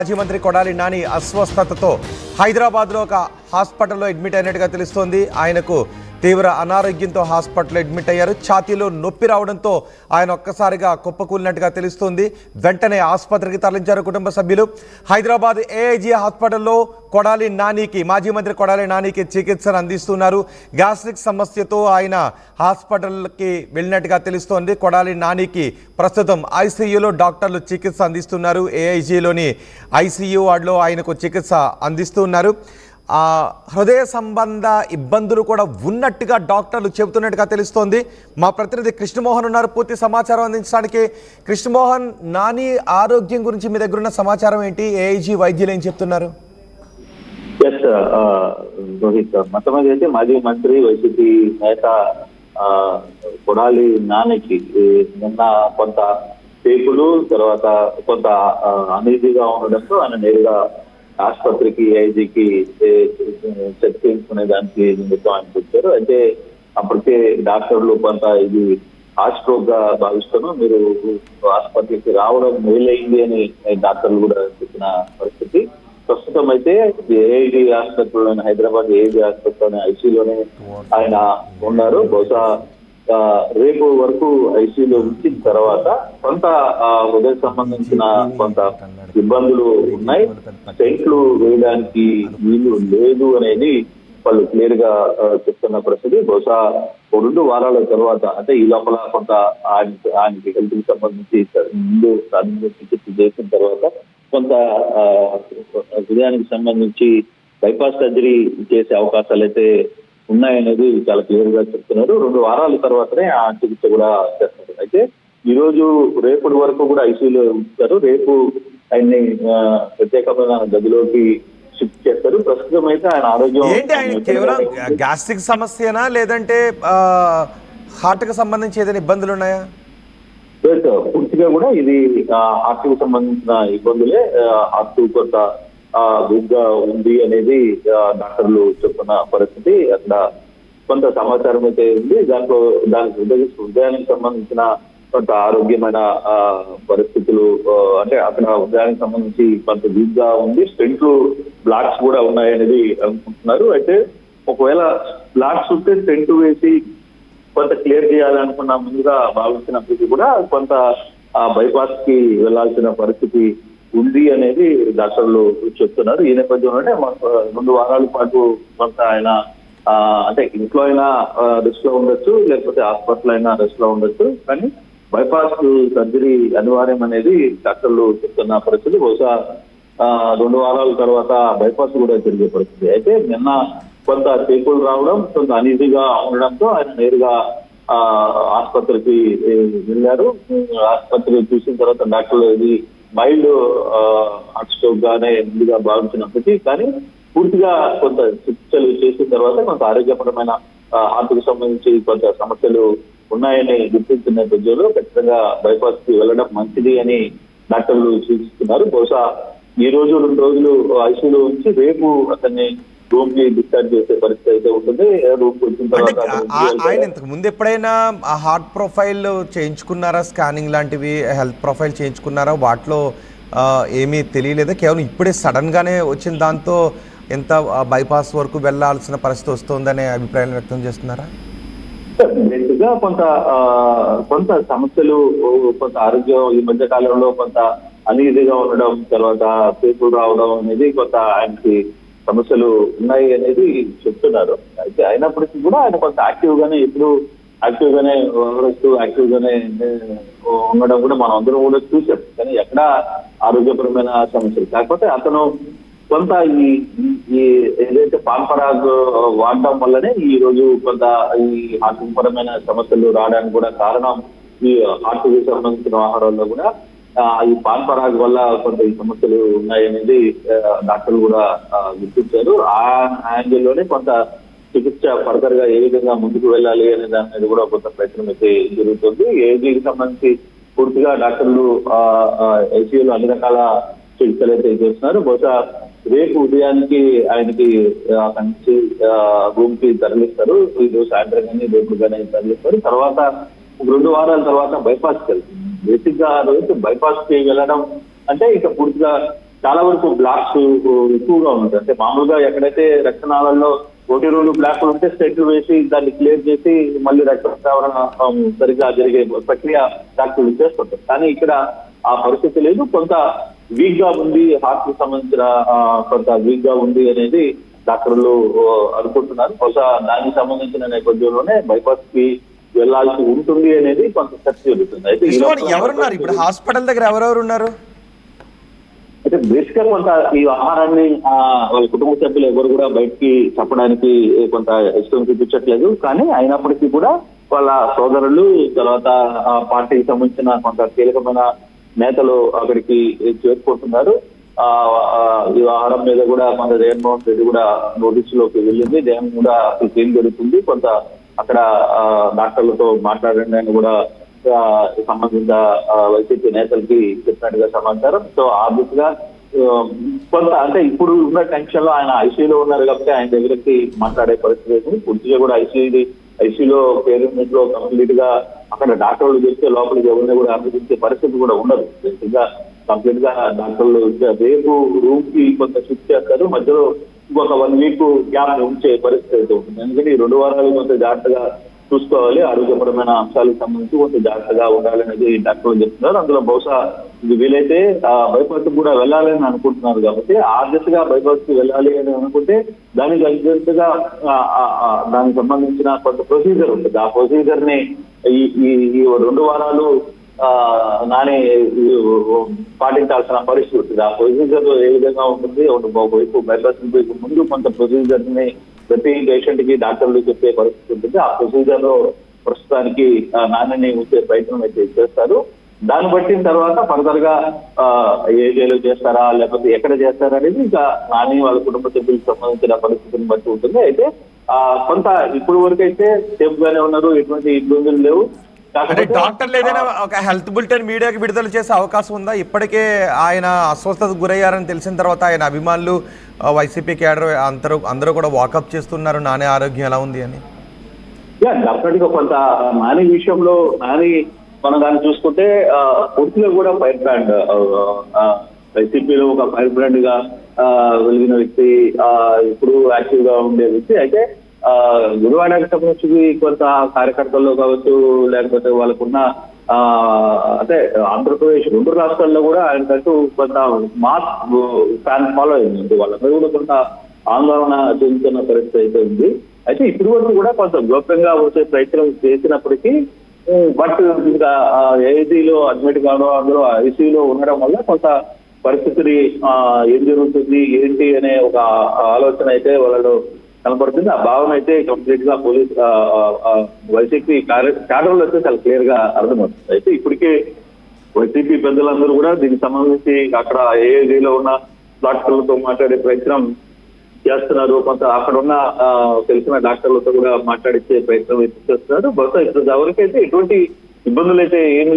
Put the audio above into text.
మాజీ మంత్రి కొడాలి నాని అస్వస్థతతో హైదరాబాద్లో ఒక హాస్పిటల్లో అడ్మిట్ అయినట్టుగా తెలుస్తోంది. ఆయనకు తీవ్ర అనారోగ్యంతో హాస్పిటల్లో అడ్మిట్ అయ్యారు. ఛాతీలో నొప్పి రావడంతో ఆయన ఒక్కసారిగా కుప్పకూలినట్టుగా తెలుస్తోంది. వెంటనే ఆసుపత్రికి తరలించారు కుటుంబ సభ్యులు. హైదరాబాద్ ఏఐజీ హాస్పిటల్లో కొడాలి నానికి మాజీ మంత్రి కొడాలి నానికి చికిత్సను అందిస్తున్నారు. గ్యాస్ట్రిక్ సమస్యతో ఆయన హాస్పిటల్కి వెళ్ళినట్టుగా తెలుస్తోంది. కొడాలి నానికి ప్రస్తుతం ఐసీయూలో డాక్టర్లు చికిత్స అందిస్తున్నారు. ఏఐజీలోని ఐసీయూ వార్డులో ఆయనకు చికిత్స అందిస్తున్నారు. హృదయ సంబంధ ఇబ్బందులు కూడా ఉన్నట్టుగా డాక్టర్లు చెబుతున్నట్టుగా తెలుస్తోంది. మా ప్రతినిధి కృష్ణమోహన్ ఉన్నారు పూర్తి సమాచారం అందించడానికి. కృష్ణమోహన్, నాని ఆరోగ్యం గురించి మీ దగ్గర ఉన్న సమాచారం ఏంటి? ఏఐజీ వైద్యులు ఏం చెప్తున్నారు? రోహిత్, మొత్తం మీద అయితే మాజీ మంత్రి వైసీపీ నేత కొడాలి నానికి నిన్న కొంత పేపులు తర్వాత కొంత అనీజీగా ఉండడంతో ఆయన నేరుగా ఆసుపత్రికి ఐజీకి చెక్ చేసుకునే దానికి నిమిత్తం ఆయన వచ్చారు. అయితే అప్పటికే డాక్టర్లు కొంత ఇది హార్ట్ స్ట్రోక్ గా భావిస్తాను, మీరు ఆసుపత్రికి రావడం మేలైంది అని డాక్టర్లు కూడా చెప్పిన పరిస్థితి. ప్రస్తుతం అయితే ఏఐజీ ఆసుపత్రిలోని హైదరాబాద్ ఏఐజీ ఆసుపత్రిలోని ఐసీయూలోనే ఆయన ఉన్నారు. బహుశా రేపు వరకు ఐసీయూలో ఉంచిన తర్వాత కొంత హృదయ సంబంధించిన కొంత ఇబ్బందులు ఉన్నాయి, స్టెంట్లు వేయడానికి వీలు లేదు అనేది వాళ్ళు క్లియర్ గా చెప్తున్న పరిస్థితి. బహుశా 2 వారాల తర్వాత అంటే ఈ లోపల కొంత ఆయనకి హెల్త్ కి సంబంధించి ముందు చికిత్స చేసిన తర్వాత కొంత హృదయానికి సంబంధించి బైపాస్ సర్జరీ చేసే అవకాశాలు అయితే ఉన్నాయనేది చాలా క్లియర్ గా చెప్తున్నారు. 2 వారాల తర్వాతనే ఆ చికిత్స కూడా చేస్తున్నారు. అయితే ఈ రోజు రేపటి వరకు కూడా ఐసీయూలో ఉంచుతారు. రేపు ఆయన్ని ప్రత్యేకమైన గదిలోకి షిఫ్ట్ చేస్తారు. ప్రస్తుతం అయితే ఆయన ఆరోగ్యం కేవలం గ్యాస్ట్రిక్ సమస్యనా లేదంటే హార్ట్ కి సంబంధించి ఏదైనా ఇబ్బందులు ఉన్నాయా? పూర్తిగా కూడా ఇది హార్ట్ కు సంబంధించిన ఇబ్బందులే. హార్ట్ కొంత వీక్గా ఉంది అనేది డాక్టర్లు చెప్తున్న పరిస్థితి. అక్కడ కొంత సమాచారం అయితే ఉంది. దానికి హృదయానికి సంబంధించిన కొంత ఆరోగ్యమైన పరిస్థితులు అంటే అక్కడ హృదయానికి సంబంధించి కొంత వీక్ గా ఉంది. స్టెంట్లు బ్లాక్స్ కూడా ఉన్నాయనేది అనుకుంటున్నారు. అయితే ఒకవేళ బ్లాక్స్ ఉంటే స్టెంట్ వేసి కొంత క్లియర్ చేయాలనుకున్న ముందుగా భావించినప్పటికీ కూడా కొంత బైపాస్ కి వెళ్లాల్సిన పరిస్థితి ఉంది అనేది డాక్టర్లు చెప్తున్నారు. ఈ నేపథ్యంలోనే 2 వారాల పాటు కొంత ఆయన అంటే ఇంట్లో అయినా రెస్ట్ లో ఉండొచ్చు, లేకపోతే హాస్పిటల్ అయినా రెస్ట్ లో ఉండొచ్చు, కానీ బైపాస్ సర్జరీ అనివార్యం అనేది డాక్టర్లు చెప్తున్న పరిస్థితి. బహుశా 2 వారాల తర్వాత బైపాస్ కూడా జరిగే పరిస్థితి. అయితే నిన్న కొంత టేపులు రావడం, కొంత అనీజీగా ఉండడంతో ఆయన నేరుగా ఆసుపత్రికి వెళ్ళారు. ఆసుపత్రి చూసిన తర్వాత డాక్టర్లు ఇది మైల్డ్ హార్ట్ స్ట్రోక్ గానే ముందుగా భావించినప్పటికీ కానీ పూర్తిగా కొంత చికిత్సలు చేసిన తర్వాత కొంత ఆరోగ్యపరమైన హార్ట్ కు సంబంధించి కొంత సమస్యలు ఉన్నాయని గుర్తించిన నేపథ్యంలో ఖచ్చితంగా బైపాస్ కి వెళ్ళడం మంచిది అని డాక్టర్లు సూచిస్తున్నారు. బహుశా ఈ రోజు 2 రోజులు ఐసీయూలో ఉంచి రేపు అతన్ని రూమ్ కి డిశ్చార్జ్ చేసే పరిస్థితి అయితే ఉంటుంది. రూమ్ కి వచ్చిన తర్వాత ఆయన ఇంతకు ముందు ఎప్పుడైనా హార్ట్ ప్రొఫైల్ చేయించుకున్నారా? స్కానింగ్ లాంటివి హెల్త్ ప్రొఫైల్ చేయించుకున్నారా? వాటిలో ఏమీ తెలియలేదా? కేవలం ఇప్పుడే సడన్ గానే వచ్చిన దాంతో ఎంత బైపాస్ వరకు వెళ్లాల్సిన పరిస్థితి వస్తుందనే అభిప్రాయాలు వ్యక్తం చేస్తున్నారా? బేసిక్గా కొంత సమస్యలు, కొంత ఆరోగ్యం ఈ మధ్య కాలంలో కొంత అనీజీగా ఉండడం, తర్వాత పేపులు రావడం అనేది కొంత ఆయనకి సమస్యలు ఉన్నాయి అనేది చెప్తున్నారు. అయితే అయినప్పటికీ కూడా ఆయన కొంత యాక్టివ్ గానే ఎప్పుడు యాక్టివ్ గానే ఉండడం కూడా మనం అందరం కూడా చూసాం. కానీ ఎక్కడ ఆరోగ్యపరమైన సమస్యలు కాకపోతే అతను కొంత ఈ ఏదైతే పాన్పరాగ్ వాడడం వల్లనే ఈ రోజు కొంత ఈ ఆరోగ్యపరమైన సమస్యలు రావడానికి కూడా కారణం ఈ హార్ట్ కి సంబంధించిన ఆహారాల్లో కూడా ఈ పాన్పరాగ్ వల్ల కొంత ఈ సమస్యలు ఉన్నాయనేది డాక్టర్లు కూడా గుర్తించారు. ఆ యాంగిల్లోనే కొంత చికిత్స ఫర్దర్ గా ఏ విధంగా ముందుకు వెళ్ళాలి అనే దాని మీద కూడా కొంత ప్రయత్నం అయితే జరుగుతుంది. ఏజీకి సంబంధించి పూర్తిగా డాక్టర్లు ఐసీయూలో అన్ని రకాల చికిత్సలు అయితే చేస్తున్నారు. బహుశా రేపు ఉదయానికి ఆయనకి అక్కడి నుంచి రూమ్ కి తరలిస్తారు. ఈ రోజు సాయంత్రం కానీ రేపు కానీ తరలిస్తారు. తర్వాత 2 వారాల తర్వాత బైపాస్కి వెళ్తుంది. బేసిక్ గా రోజు బైపాస్ కి వెళ్ళడం అంటే ఇక పూర్తిగా చాలా వరకు బ్లాక్స్ ఎక్కువగా ఉంది. అంటే మామూలుగా ఎక్కడైతే రక్తనాళాల్లో 1-2 బ్లాక్లు ఉంటే స్టెంట్లు వేసి దాన్ని క్లియర్ చేసి మళ్ళీ రక్త ప్రసరణ సరిగ్గా జరిగే ప్రక్రియ డాక్టర్లు చేస్తుంటారు. కానీ ఇక్కడ ఆ పరిస్థితి లేదు. కొంత వీక్ గా ఉంది, హార్ట్ కి సంబంధించిన కొంత వీక్ గా ఉంది అనేది డాక్టర్లు అనుకుంటున్నారు. బహుశా దానికి సంబంధించిన నేపథ్యంలోనే బైపాస్ కి వెళ్లాల్సి ఉంటుంది అనేది కొంత చర్చ జరుగుతుంది. అయితే ఎవరున్నారు ఇప్పుడు హాస్పిటల్ దగ్గర, ఎవరెవరు ఉన్నారు? అయితే బేసిక్ గా కొంత ఈ ఆహారాన్ని వాళ్ళ కుటుంబ సభ్యులు ఎవరు కూడా బయటికి చెప్పడానికి కొంత ఇష్టం చూపించట్లేదు. కానీ అయినప్పటికీ కూడా వాళ్ళ సోదరులు, తర్వాత పార్టీకి సంబంధించిన కొంత కీలకమైన నేతలు అక్కడికి చేరుకుంటున్నారు. ఈ ఆహారం మీద కూడా మన జగన్మోహన్ రెడ్డి కూడా నోటీసులోకి వెళ్ళింది. జగన్ కూడా ఏం జరుగుతుంది, కొంత అక్కడ డాక్టర్లతో మాట్లాడండి అని కూడా సంబంధిత వైసీపీ నేతలకి చెప్పినట్టుగా సమాచారం. సో ఆ దిశగా కొంత అంటే ఇప్పుడు ఉన్న టెన్షన్ లో ఆయన ఐసీయూలో ఉన్నారు కాబట్టి ఆయన దగ్గరికి మాట్లాడే పరిస్థితి పూర్తిగా కూడా ఐసీయూలో కేర్ యూనిట్ లో కంప్లీట్ గా అక్కడ డాక్టర్లు చెప్తే లోపలికి ఎవరిని కూడా అనుమతించే పరిస్థితి కూడా ఉండదు. బేసిక్గా కంప్లీట్ గా డాక్టర్లు రేపు రూమ్ కి కొంత షిఫ్ట్ చేస్తారు, మధ్యలో ఇంకొక 1 వీక్ గ్యాప్ ఉంచే పరిస్థితి అయితే ఉంటుంది. ఎందుకంటే ఈ 2 వారాలు కొంత జాగ్రత్తగా చూసుకోవాలి, ఆరోగ్యపరమైన అంశాలకు సంబంధించి కొంచెం జాగ్రత్తగా ఉండాలనేది డాక్టర్లు చెప్తున్నారు. అందులో బహుశా ఇది వీలైతే బైపాస్ కూడా వెళ్ళాలని అనుకుంటున్నారు కాబట్టి ఆ దిశగా బైపాస్ కి వెళ్ళాలి అని అనుకుంటే దానికి అగ్రెంట్గా దానికి సంబంధించిన కొంత ప్రొసీజర్ ఉంటుంది. ఆ ప్రొసీజర్ ని ఈ 2 వారాలు నాని పాటించాల్సిన పరిస్థితి ఉంటుంది. ఆ ప్రొసీజర్ ఏ విధంగా ఉంటుంది, వైపు బైపాస్ ముందు కొంత ప్రొసీజర్ ని ప్రతి పేషెంట్ కి డాక్టర్లు చెప్పే పరిస్థితి ఉంటుంది. ఆ ప్రొసీజర్ లో ప్రస్తుతానికి నాణ్యని ఉంచే ప్రయత్నం అయితే చేస్తారు. దాన్ని బట్టిన తర్వాత ఫర్దర్ గా ఏరియాలో చేస్తారా లేకపోతే ఎక్కడ చేస్తారా అనేది ఇంకా నాని వాళ్ళ కుటుంబ సభ్యులకు సంబంధించిన పరిస్థితిని బట్టి ఉంటుంది. అయితే కొంత ఇప్పుడు వరకు అయితే సేఫ్ గానే ఉన్నారు, ఎటువంటి ఇబ్బందులు లేవు. అంటే డాక్టర్లు ఏదైనా ఒక హెల్త్ బులెటిన్ మీడియాకి విడుదల చేసే అవకాశం ఉందా? ఇప్పటికే ఆయన అస్వస్థతకు గురయ్యారని తెలిసిన తర్వాత ఆయన అభిమానులు, వైసీపీ క్యాడర్ అందరూ కూడా వాకప్ చేస్తున్నారు నాని ఆరోగ్యం ఎలా ఉంది అని. డెఫినెట్ గా కొంత నాని విషయంలో మనం దాన్ని చూసుకుంటే పూర్తిగా కూడా ఫైర్ బ్రాండ్, వైసీపీలో ఒక ఫైర్ బ్రాండ్ గా వెలిగిన వ్యక్తి, ఇప్పుడు యాక్టివ్ గా ఉండే వ్యక్తి. అయితే గురువాడకి సంబంధించి కొంత కార్యకర్తల్లో కావచ్చు, లేకపోతే వాళ్ళకున్న అంటే ఆంధ్రప్రదేశ్ 2 రాష్ట్రాల్లో కూడా ఆయన కంటూ కొంత మాస్ ఫ్యాన్ ఫాలో అయింది. వాళ్ళందరూ కూడా కొంత ఆందోళన చెందుతున్న పరిస్థితి అయితే ఉంది. అయితే ఇప్పటి వరకు కూడా కొంత గోప్యంగా వచ్చే ప్రయత్నం చేసినప్పటికీ బట్ ఇంకా ఏఐసీలో అడ్మిట్ కావడం, అందులో ఐసీయూలో ఉండడం వల్ల కొంత పరిస్థితిని ఏం జరుగుతుంది ఏంటి అనే ఒక ఆలోచన అయితే వాళ్ళలో కనపడుతుంది. ఆ భావన అయితే కంప్లీట్ గా పోలీస్ వైసీపీ క్యాడర్లు అయితే చాలా క్లియర్ గా అర్థమవుతుంది. అయితే ఇప్పటికే వైసీపీ పెద్దలందరూ కూడా దీనికి సంబంధించి అక్కడ ఏఐజీలో ఉన్న డాక్టర్లతో మాట్లాడే ప్రయత్నం చేస్తున్నారు. కొంత అక్కడ ఉన్న తెలిసిన డాక్టర్లతో కూడా మాట్లాడించే ప్రయత్నం అయితే చేస్తున్నారు. బహుశా ఇప్పుడు ఎవరికైతే ఎటువంటి ఇబ్బందులు అయితే ఏమి